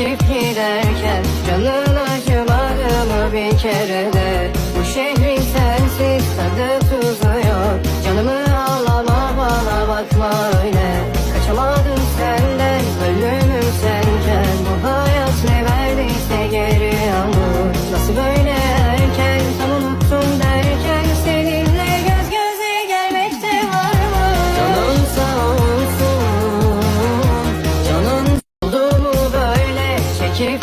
çekip giderken canın acımadı mı bir kere de? Bu şehrin sensiz tadı tuzu yok. Canımı ağlama, bana bakma öyle. Kaçamadım senden, ölümüm senken. Bu hayat ne verdiyse geri alır. Nasıl böyle erken, tam unuttum derken seninle göz göze gelmekte var mı? Canın sağ olsun, canın oldu mu böyle çekip